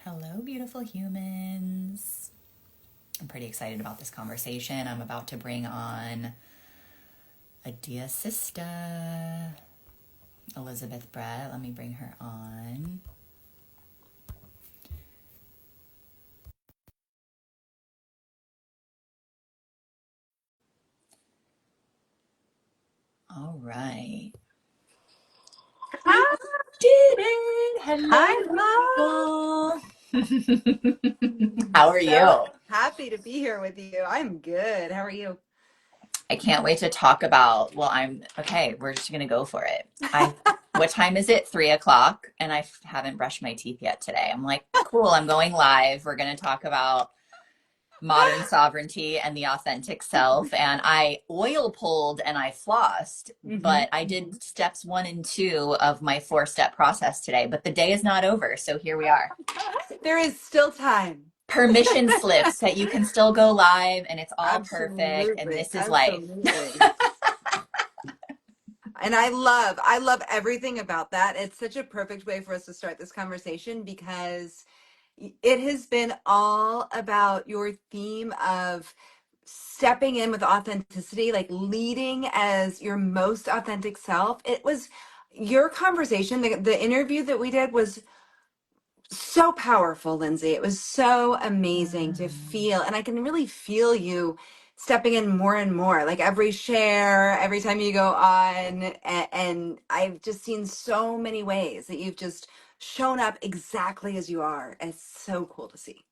Hello, beautiful humans. I'm pretty excited about this conversation. I'm about to bring on a dear sister, Elizabeth Brett. Let me bring her on. All right. We Hi, did it. hi, Hello, beautiful. love. How are So you? happy to be here with you. I'm good. How are you? I can't wait to talk about, well, I'm okay. We're just going to go for it. What time is it? 3 o'clock. And haven't brushed my teeth yet today. I'm like, cool. I'm going live. We're going to talk about modern sovereignty and the authentic self. And I oil pulled and I flossed, hmm but I did steps 1 and 2 of my 4-step process today. But the day is not over. So here we are. There is still time. Permission slips that you can still go live and it's all perfect. And Absolutely. this is life. Absolutely. And I love everything about that. It's such a perfect way for us to start this conversation because it has been all about your theme of stepping in with authenticity, like leading as your most authentic self. It was your conversation, the interview that we did was so powerful, Lindsay. It was so amazing to feel, and I can really feel you stepping in more and more. Like every share, every time you go on, and I've just seen so many ways that you've just shown up exactly as you are. And it's so cool to see.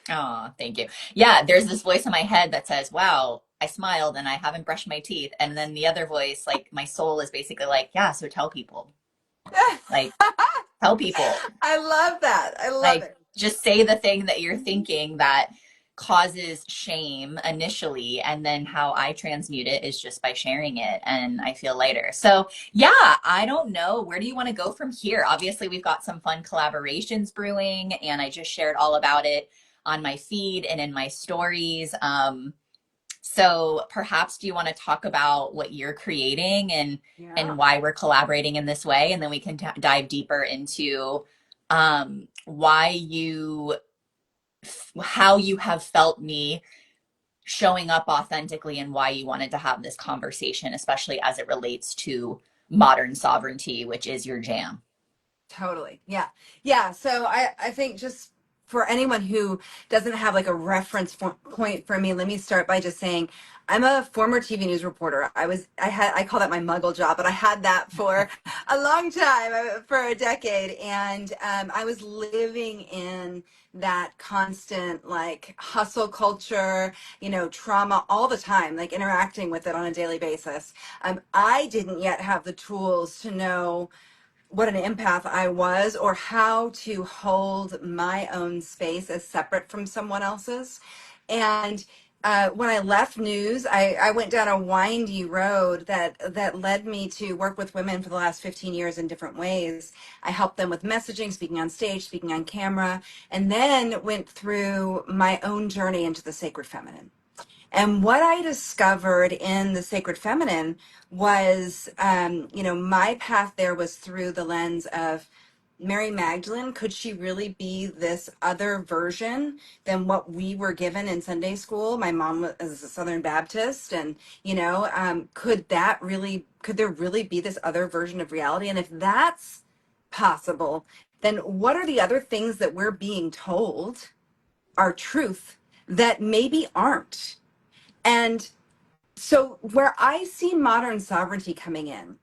Oh, thank you. Yeah, there's this voice in my head that says, wow, I smiled and I haven't brushed my teeth. And then the other voice, like my soul is basically like, yeah, so tell people. Like, tell people. I love that. I love Like, it. just say the thing that you're thinking that causes shame initially. And then how I transmute it is just by sharing it. And I feel lighter. So, yeah, I don't know. Where do you want to go from here? Obviously, we've got some fun collaborations brewing, and I just shared all about it on my feed and in my stories. So perhaps do you want to talk about what you're creating Yeah. and why we're collaborating in this way, and then we can dive deeper into why you how you have felt me showing up authentically and why you wanted to have this conversation, especially as it relates to modern sovereignty, which is your jam. Totally. Yeah. Yeah. So I think just for anyone who doesn't have like a point for me, let me start by just saying I'm a former TV news reporter. I call that my muggle job, but I had that for a long time, for a decade. And I was living in that constant like hustle culture, trauma all the time, like interacting with it on a daily basis. I didn't yet have the tools to know what an empath I was or how to hold my own space as separate from someone else's. And when I left news, I went down a windy road that led me to work with women for the last 15 years in different ways. I helped them with messaging, speaking on stage, speaking on camera, and then went through my own journey into the sacred feminine. And what I discovered in the sacred feminine was, my path there was through the lens of Mary Magdalene. Could she really be this other version than what we were given in Sunday school? My mom was a Southern Baptist, and could there really be this other version of reality? And if that's possible, then what are the other things that we're being told are truth that maybe aren't? And so where I see modern sovereignty coming in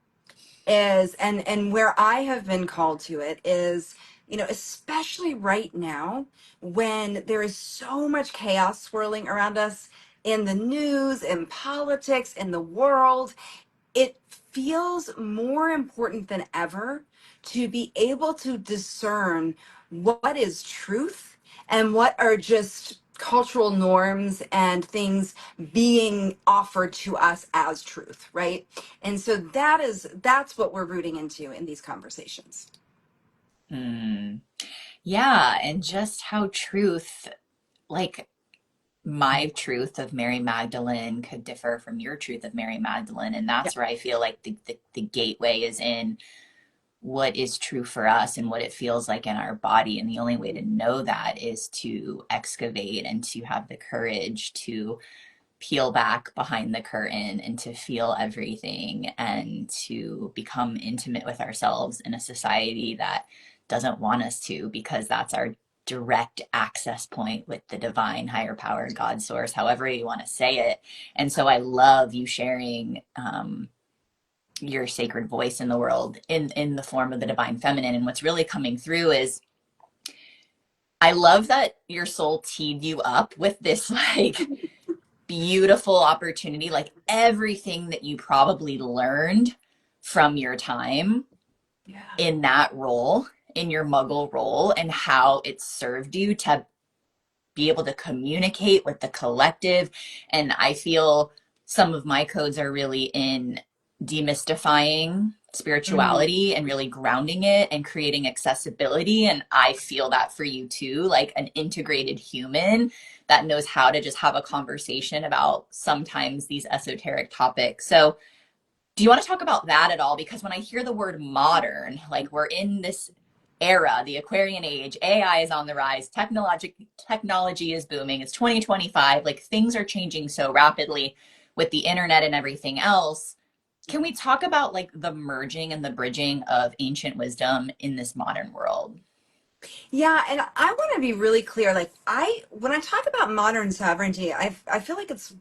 is, and where I have been called to it is, especially right now when there is so much chaos swirling around us in the news, in politics, in the world, it feels more important than ever to be able to discern what is truth and what are just cultural norms and things being offered to us as truth, right? And so that's what we're rooting into in these conversations. Hmm. Yeah, and just how truth, like my truth of Mary Magdalene could differ from your truth of Mary Magdalene. And Yeah. that's where I feel like the gateway is in what is true for us and what it feels like in our body. And the only way to know that is to excavate and to have the courage to peel back behind the curtain and to feel everything and to become intimate with ourselves in a society that doesn't want us to, because that's our direct access point with the divine higher power, God source, however you want to say it. And so I love you sharing your sacred voice in the world in the form of the divine feminine. And what's really coming through is I love that your soul teed you up with this like beautiful opportunity, like everything that you probably learned from your time Yeah. in that role, in your muggle role, and how it served you to be able to communicate with the collective. And I feel some of my codes are really in demystifying Mm. spirituality and really grounding it and creating accessibility. And I feel that for you too, like an integrated human that knows how to just have a conversation about sometimes these esoteric topics. So do you want to talk about that at all? Because when I hear the word modern, like we're in this era, the Aquarian age, AI is on the rise, technology is booming, it's 2025, like things are changing so rapidly with the internet and everything else. Can we talk about like the merging and the bridging of ancient wisdom in this modern world? Yeah, and I want to be really clear. Like when I talk about modern sovereignty, I feel like it's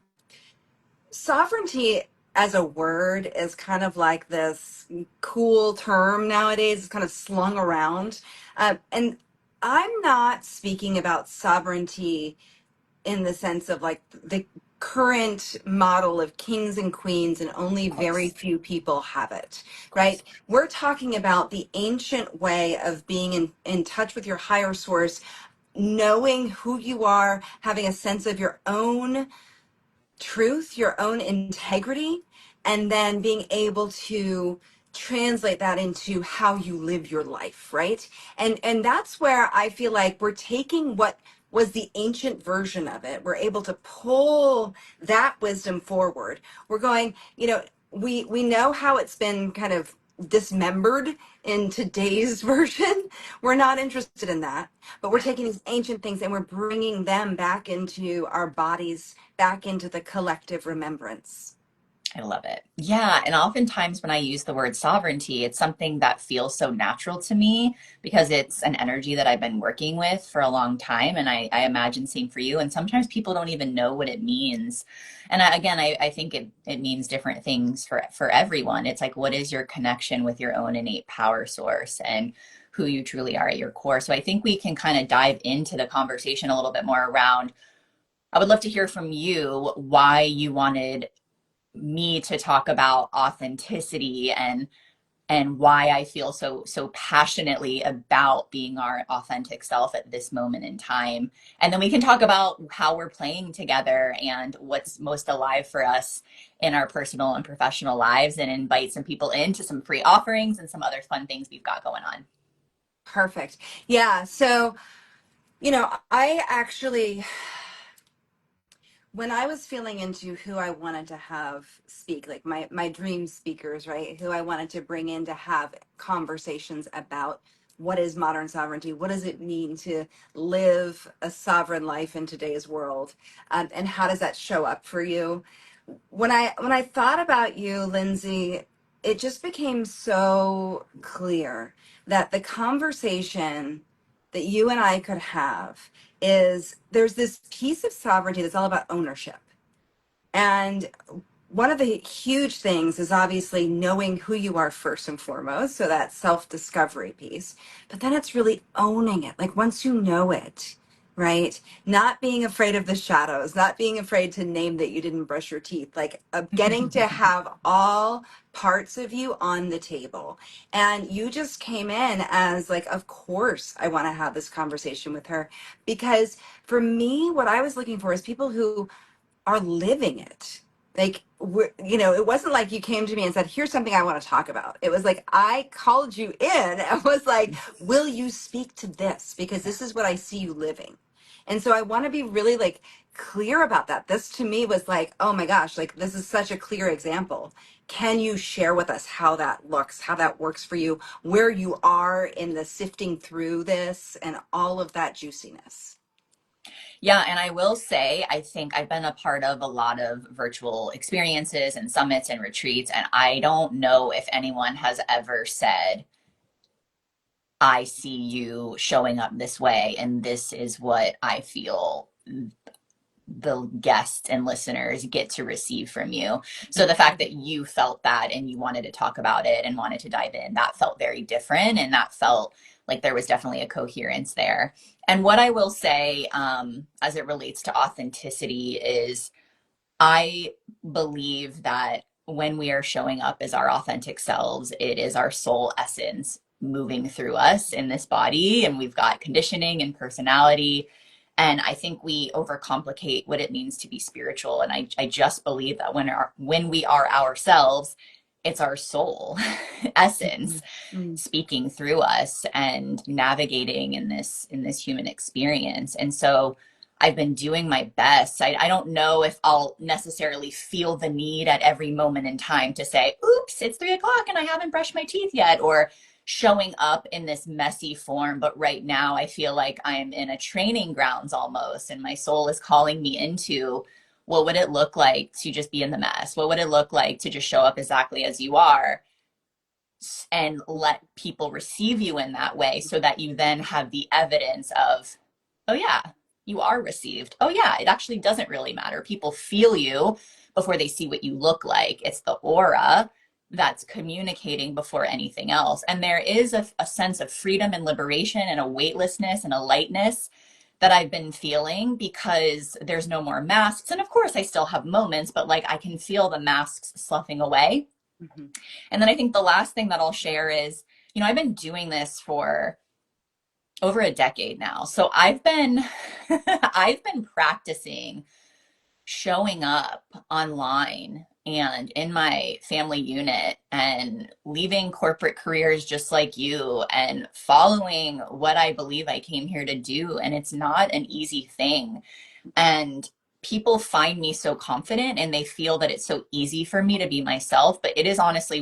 sovereignty as a word is kind of like this cool term nowadays. It's kind of slung around, and I'm not speaking about sovereignty in the sense of like the current model of kings and queens and only Of very course, few people have it, of right? course. We're talking about the ancient way of being in touch with your higher source, knowing who you are, having a sense of your own truth, your own integrity, and then being able to translate that into how you live your life, right? And that's where I feel like we're taking what was the ancient version of it. We're able to pull that wisdom forward. We're going, we know how it's been kind of dismembered in today's version. We're not interested in that, but we're taking these ancient things and we're bringing them back into our bodies, back into the collective remembrance. I love it. Yeah. And oftentimes when I use the word sovereignty, it's something that feels so natural to me because it's an energy that I've been working with for a long time. And I imagine same for you. And sometimes people don't even know what it means. And I think it means different things for everyone. It's like, what is your connection with your own innate power source and who you truly are at your core? So I think we can kind of dive into the conversation a little bit more around. I would love to hear from you why you wanted me to talk about authenticity and why I feel so passionately about being our authentic self at this moment in time. And then we can talk about how we're playing together and what's most alive for us in our personal and professional lives and invite some people into some free offerings and some other fun things we've got going on. Perfect. Yeah. So, I actually, when I was feeling into who I wanted to have speak, like my dream speakers, right? Who I wanted to bring in to have conversations about what is modern sovereignty, what does it mean to live a sovereign life in today's world, and how does that show up for you? When I thought about you, Lindsay, it just became so clear that the conversation that you and I could have is there's this piece of sovereignty that's all about ownership. And one of the huge things is obviously knowing who you are first and foremost. So that self discovery piece. But then it's really owning it. Like once you know it, right? Not being afraid of the shadows, not being afraid to name that you didn't brush your teeth, like getting to have all parts of you on the table. And you just came in as like, of course, I want to have this conversation with her. Because for me, what I was looking for is people who are living it, Like, it wasn't like you came to me and said, here's something I want to talk about. It was like, I called you in and was like, will you speak to this? Because Yeah. this is what I see you living. And so I want to be really like clear about that. This to me was like, oh my gosh, like this is such a clear example. Can you share with us how that looks, how that works for you, where you are in the sifting through this and all of that juiciness? Yeah, and I will say, I think I've been a part of a lot of virtual experiences and summits and retreats, and I don't know if anyone has ever said, I see you showing up this way, and this is what I feel the guests and listeners get to receive from you. So the fact that you felt that and you wanted to talk about it and wanted to dive in, that felt very different. And that felt like there was definitely a coherence there. And what I will say, as it relates to authenticity, is I believe that when we are showing up as our authentic selves, it is our soul essence moving through us in this body. And we've got conditioning and personality. And I think we overcomplicate what it means to be spiritual. And I just believe that when we are ourselves, it's our soul essence Mhm. speaking through us and navigating in this human experience. And so I've been doing my best. I don't know if I'll necessarily feel the need at every moment in time to say, oops, it's 3 o'clock and I haven't brushed my teeth yet, or showing up in this messy form. But right now, I feel like I'm in a training grounds almost, and my soul is calling me into what would it look like to just be in the mess? What would it look like to just show up exactly as you are? And let people receive you in that way so that you then have the evidence of, oh yeah, you are received. Oh yeah, it actually doesn't really matter. People feel you before they see what you look like. It's the aura that's communicating before anything else. And there is a sense of freedom and liberation and a weightlessness and a lightness that I've been feeling because there's no more masks. And of course, I still have moments, but like I can feel the masks sloughing away. Mhm. And then I think the last thing that I'll share is, I've been doing this for over a decade now. So I've been I've been practicing showing up online and in my family unit and leaving corporate careers just like you and following what I believe I came here to do, and it's not an easy thing. And people find me so confident and they feel that it's so easy for me to be myself, but it is honestly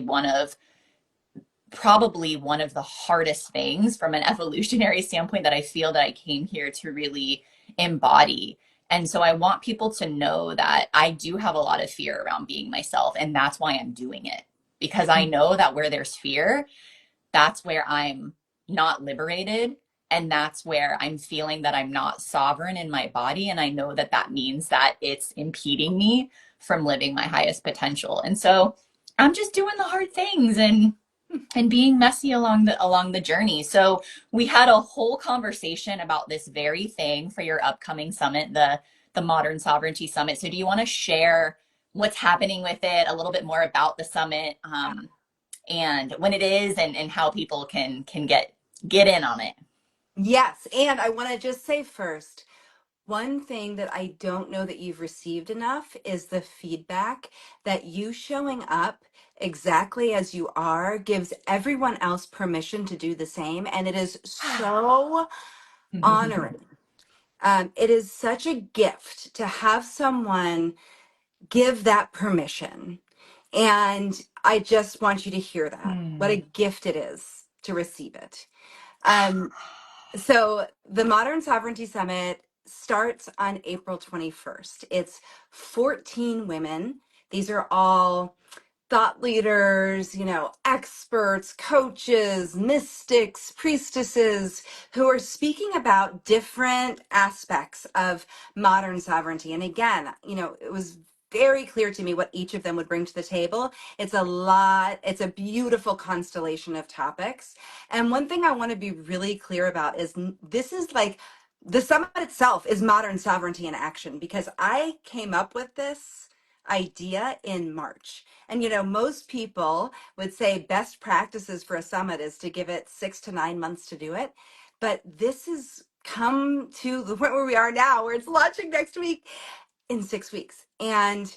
probably one of the hardest things from an evolutionary standpoint that I feel that I came here to really embody. And so I want people to know that I do have a lot of fear around being myself, and that's why I'm doing it. Because I know that where there's fear, that's where I'm not liberated. And that's where I'm feeling that I'm not sovereign in my body. And I know that that means that it's impeding me from living my highest potential. And so I'm just doing the hard things and being messy along the journey. So we had a whole conversation about this very thing for your upcoming summit, the Modern Sovereignty Summit. So do you want to share what's happening with it, a little bit more about the summit, and when it is, and how people can get in on it? Yes. And I want to just say first, one thing that I don't know that you've received enough is the feedback that you showing up exactly as you are gives everyone else permission to do the same. And it is so honoring. It is such a gift to have someone give that permission. And I just want you to hear that. What a gift it is to receive it. Um, so the Modern Sovereignty Summit starts on April 21st. It's 14 women. These are all thought leaders, experts, coaches, mystics, priestesses who are speaking about different aspects of modern sovereignty. And again, it was very clear to me what each of them would bring to the table. It's a beautiful constellation of topics. And one thing I want to be really clear about is this is like the summit itself is modern sovereignty in action because I came up with this idea in March. And most people would say best practices for a summit is to give it 6 to 9 months to do it. But this has come to the point where we are now, where it's launching next week in 6 weeks. And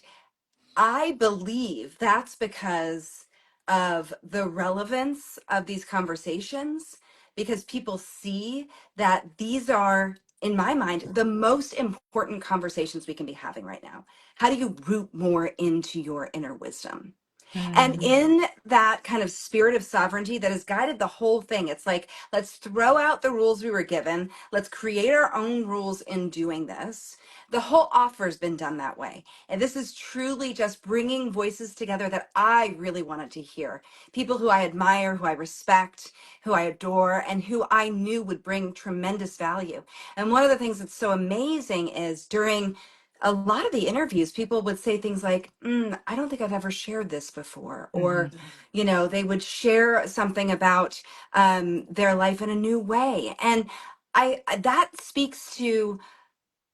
I believe that's because of the relevance of these conversations, because people see that these are, in my mind, the most important conversations we can be having right now. How do you root more into your inner wisdom? And in that kind of spirit of sovereignty that has guided the whole thing, it's like, let's throw out the rules we were given. Let's create our own rules in doing this. The whole offer has been done that way. And this is truly just bringing voices together that I really wanted to hear. People who I admire, who I respect, who I adore, and who I knew would bring tremendous value. And one of the things that's so amazing is during a lot of the interviews, people would say things like, I don't think I've ever shared this before. Or, Mhm. they would share something about their life in a new way. And that speaks to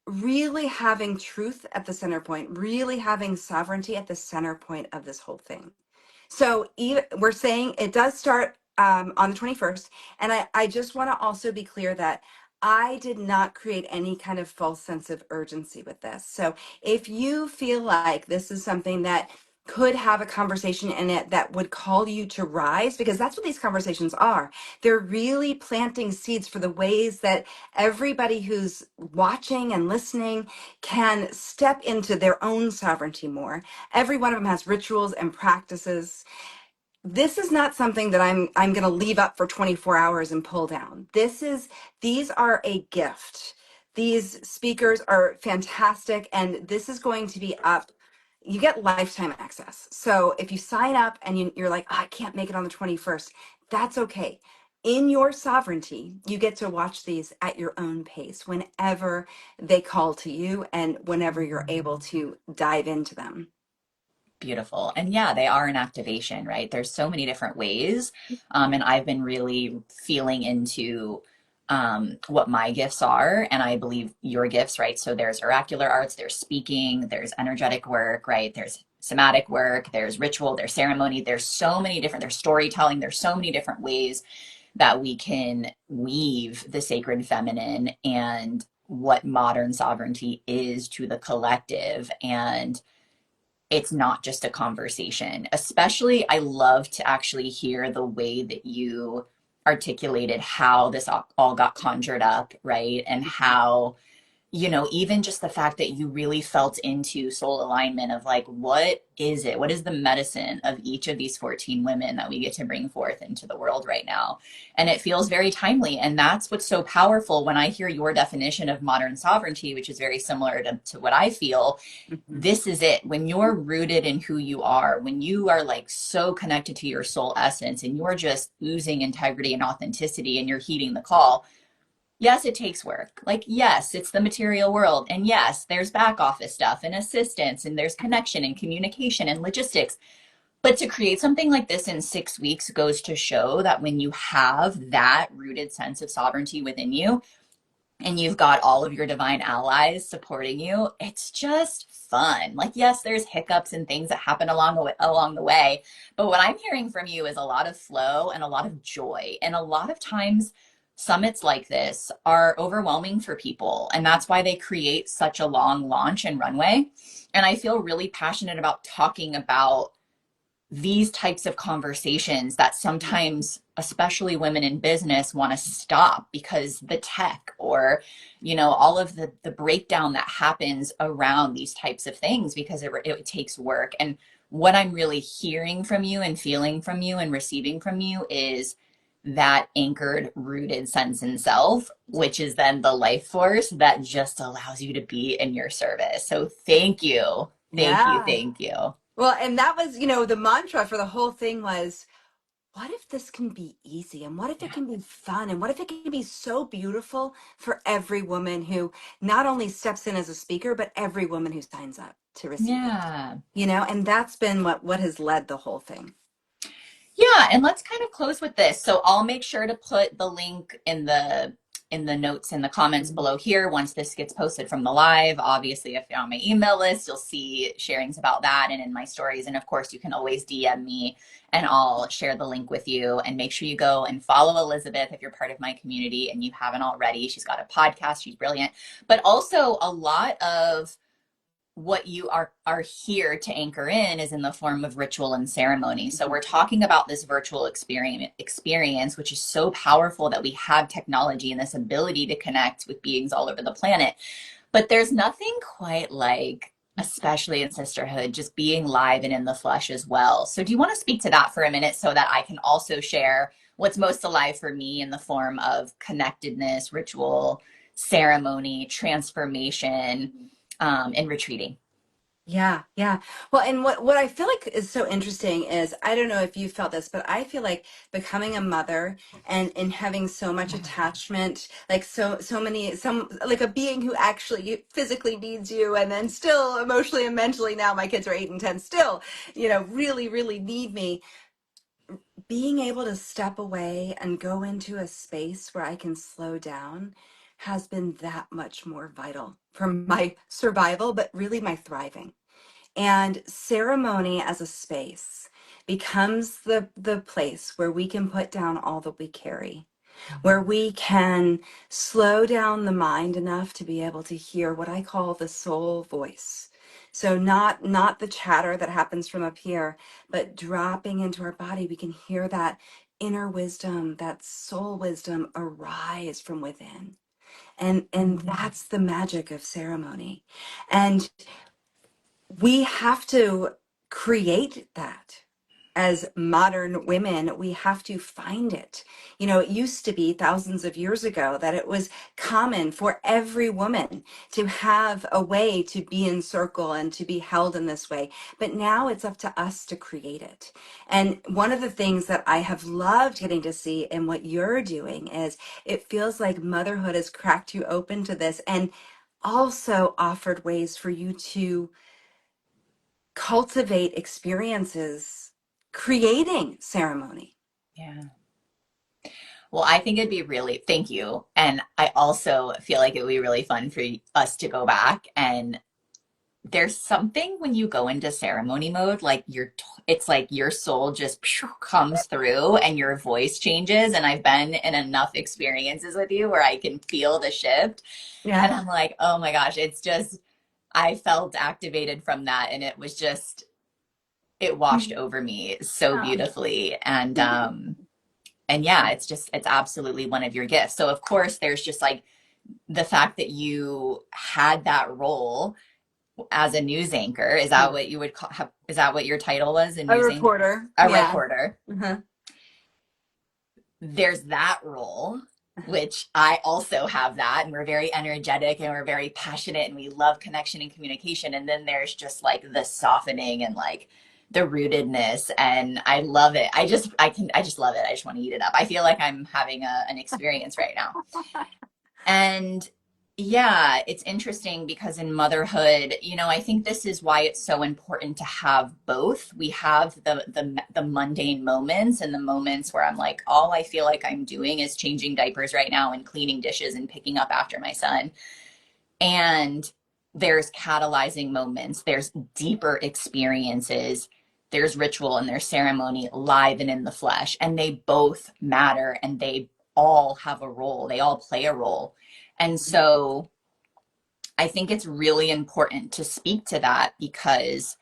really having truth at the center point, really having sovereignty at the center point of this whole thing. So even, we're saying it does start on the 21st. And I just want to also be clear that I did not create any kind of false sense of urgency with this. So if you feel like this is something that could have a conversation in it that would call you to rise, because that's what these conversations are. They're really planting seeds for the ways that everybody who's watching and listening can step into their own sovereignty more. Every one of them has rituals and practices. This is not something that I'm going to leave up for 24 hours and pull down. These are a gift. These speakers are fantastic, and this is going to be up. You get lifetime access. So if you sign up and you're like, "Oh, I can't make it on the 21st," that's okay. In your sovereignty, you get to watch these at your own pace whenever they call to you and whenever you're able to dive into them. Beautiful. And yeah, they are an activation, right? There's so many different ways. And I've been really feeling into what my gifts are. And I believe your gifts, right? So there's oracular arts, there's speaking, there's energetic work, right? There's somatic work, there's ritual, there's ceremony. There's so many different, there's storytelling. There's so many different ways that we can weave the sacred feminine and what modern sovereignty is to the collective. And it's not just a conversation. Especially, I love to actually hear the way that you articulated how this all got conjured up, right? And how, even just the fact that you really felt into soul alignment of like, what is it? What is the medicine of each of these 14 women that we get to bring forth into the world right now? And it feels very timely. And that's what's so powerful when I hear your definition of modern sovereignty, which is very similar to what I feel. Mhm. This is it. When you're rooted in who you are, when you are like so connected to your soul essence and you're just oozing integrity and authenticity and you're heeding the call, yes, it takes work. Like, yes, it's the material world. And yes, there's back office stuff and assistance and there's connection and communication and logistics. But to create something like this in 6 weeks goes to show that when you have that rooted sense of sovereignty within you, and you've got all of your divine allies supporting you, it's just fun. Like, yes, there's hiccups and things that happen along the way, but what I'm hearing from you is a lot of flow and a lot of joy. And a lot of times summits like this are overwhelming for people, and that's why they create such a long launch and runway. And I feel really passionate about talking about these types of conversations that sometimes, especially women in business, want to stop because the tech or all of the breakdown that happens around these types of things, because it takes work. And what I'm really hearing from you and feeling from you and receiving from you is that anchored rooted sense in self, which is then the life force that just allows you to be in your service. So thank you, thank you, Yeah. thank you. Well, and that was, the mantra for the whole thing was, what if this can be easy? And what if it can be fun? And what if it can be so beautiful for every woman who not only steps in as a speaker, but every woman who signs up to receive it? Yeah. And that's been what has led the whole thing. Yeah, and let's kind of close with this. So I'll make sure to put the link in the notes in the comments below here once this gets posted from the live. Obviously, if you're on my email list, you'll see sharings about that and in my stories. And of course, you can always DM me and I'll share the link with you. And make sure you go and follow Elizabeth if you're part of my community and you haven't already. She's got a podcast, she's brilliant. But also a lot of what you are here to anchor in is in the form of ritual and ceremony. So we're talking about this virtual experience, which is so powerful that we have technology and this ability to connect with beings all over the planet. But there's nothing quite like, especially in sisterhood, just being live and in the flesh as well. So do you want to speak to that for a minute so that I can also share what's most alive for me in the form of connectedness, ritual, ceremony, transformation, and retreating? Yeah, yeah. Well, and what I feel like is so interesting is I don't know if you felt this, but I feel like becoming a mother and having so much attachment, like so many some like a being who actually physically needs you, and then still emotionally and mentally, now my kids are 8 and 10, still, really need me. Being able to step away and go into a space where I can slow down has been that much more vital for my survival, but really my thriving. And ceremony as a space becomes the place where we can put down all that we carry, where we can slow down the mind enough to be able to hear what I call the soul voice. So not the chatter that happens from up here, but dropping into our body, we can hear that inner wisdom, that soul wisdom arise from within. And that's the magic of ceremony. And we have to create that. As modern women, we have to find it. It used to be thousands of years ago that it was common for every woman to have a way to be in circle and to be held in this way. But now it's up to us to create it. And one of the things that I have loved getting to see in what you're doing is it feels like motherhood has cracked you open to this and also offered ways for you to cultivate experiences creating ceremony. Yeah. Well, I think it'd be really, thank you. And I also feel like it would be really fun for us to go back. And there's something when you go into ceremony mode, like it's like your soul just comes through and your voice changes. And I've been in enough experiences with you where I can feel the shift. Yeah. And I'm like, oh my gosh, it's just, I felt activated from that. And it was just, it washed over me so Oh. beautifully. And yeah, it's absolutely one of your gifts. So of course there's just like the fact that you had that role as a news anchor. Is that what you would call, is that what your title was? A A news anchor, reporter. a Yeah. reporter. Uh-huh. There's that role, which I also have that, and we're very energetic and we're very passionate and we love connection and communication. And then there's just like the softening and like the rootedness, and I love it. I just love it. I just want to eat it up. I feel like I'm having an experience right now. And yeah, it's interesting because in motherhood, I think this is why it's so important to have both. We have the mundane moments and the moments where I'm like, all I feel like I'm doing is changing diapers right now and cleaning dishes and picking up after my son. And there's catalyzing moments, there's deeper experiences, there's ritual and there's ceremony live and in the flesh. And they both matter and they all have a role, they all play a role. And so I think it's really important to speak to that because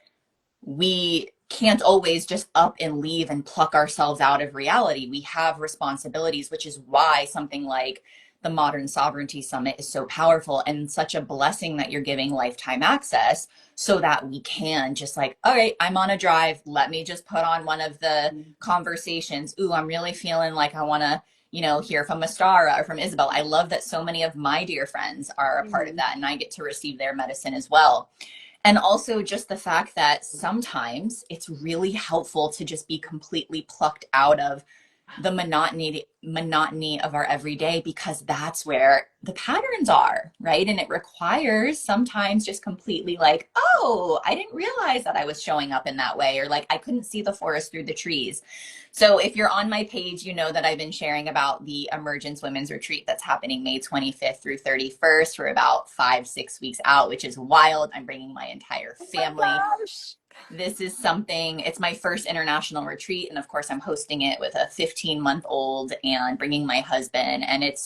we can't always just up and leave and pluck ourselves out of reality. We have responsibilities, which is why something like the Modern Sovereignty Summit is so powerful and such a blessing that you're giving lifetime access so that we can just like, all right, I'm on a drive. Let me just put on one of the conversations. Ooh, I'm really feeling like I want to, hear from Astara or from Isabel. I love that so many of my dear friends are a part of Mhm. that and I get to receive their medicine as well. And also just the fact that sometimes it's really helpful to just be completely plucked out of the monotony of our everyday because that's where the patterns are, right? And it requires sometimes just completely like, oh, I didn't realize that I was showing up in that way, or like I couldn't see the forest through the trees. So if you're on my page, you know that I've been sharing about the Emergence Women's Retreat that's happening May 25th through 31st for about 5-6 weeks out, which is wild. I'm bringing my entire Oh my family. gosh. This is something, it's my first international retreat. And of course, I'm hosting it with a 15-month-old and bringing my husband. And it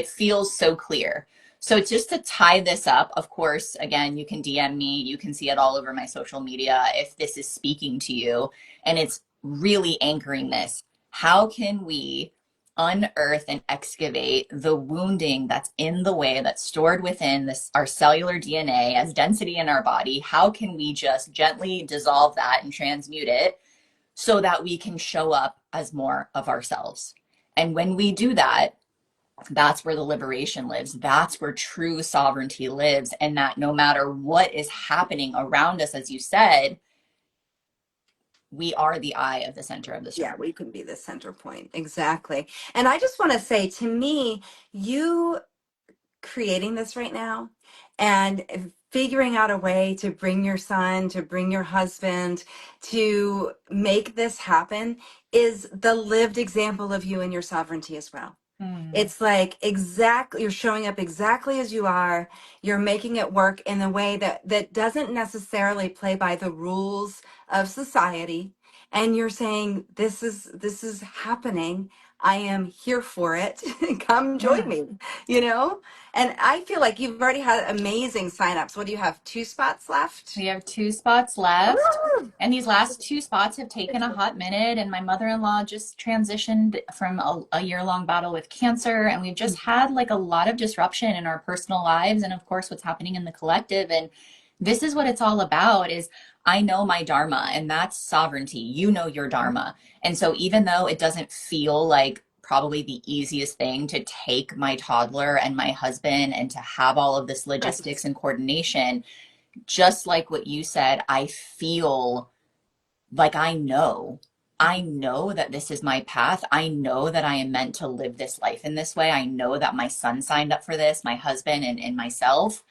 feels so clear. So just to tie this up, of course, again, you can DM me, you can see it all over my social media if this is speaking to you and it's really anchoring this. How can we unearth and excavate the wounding that's in the way, that's stored within this our cellular DNA as density in our body? How can we just gently dissolve that and transmute it so that we can show up as more of ourselves? And when we do that, that's where the liberation lives. That's where true sovereignty lives. And that no matter what is happening around us, as you said, we are the eye of the center of the Yeah, storm. we can be the center point. Exactly. And I just want to say, to me, you creating this right now and figuring out a way to bring your son, to bring your husband, to make this happen is the lived example of you and your sovereignty as well. Hmm. It's like exactly, you're showing up exactly as you are. You're making it work in a way that doesn't necessarily play by the rules of society. And you're saying, this is happening. I am here for it. Come join Yeah. me, you know? And I feel like you've already had amazing signups. What do you have? 2 spots left? We have 2 spots left. Woo! And these last 2 spots have taken a hot minute. And my mother in law just transitioned from a year-long battle with cancer. And we've just had like a lot of disruption in our personal lives. And of course, what's happening in the collective. And this is what it's all about is I know my dharma, and that's sovereignty. You know your dharma. And so even though it doesn't feel like probably the easiest thing to take my toddler and my husband and to have all of this logistics and coordination, just like what you said, I feel like I know that this is my path. I know that I am meant to live this life in this way. I know that my son signed up for this, my husband and myself.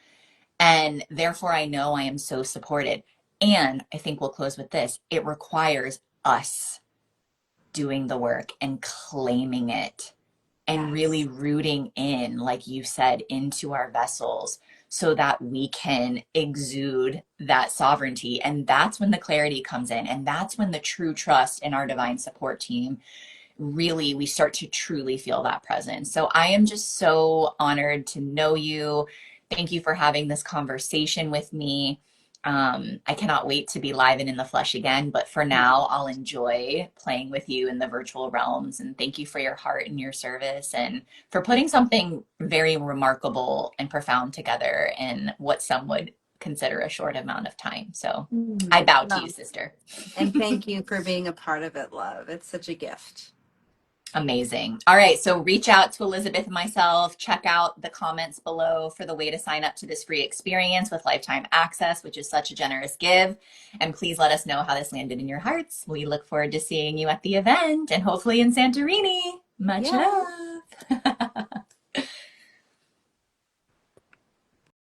And therefore, I know I am so supported. And I think we'll close with this. It requires us doing the work and claiming it and really Yes. rooting in, like you said, into our vessels so that we can exude that sovereignty. And that's when the clarity comes in. And that's when the true trust in our divine support team really, we start to truly feel that presence. So I am just so honored to know you. Thank you for having this conversation with me. I cannot wait to be live and in the flesh again, but for now, I'll enjoy playing with you in the virtual realms. And thank you for your heart and your service and for putting something very remarkable and profound together in what some would consider a short amount of time. So I bow to you, Well, sister. and thank you for being a part of it, love. It's such a gift. Amazing. All right. So reach out to Elizabeth and myself. Check out the comments below for the way to sign up to this free experience with lifetime access, which is such a generous give. And please let us know how this landed in your hearts. We look forward to seeing you at the event and hopefully in Santorini. Much Yeah. love.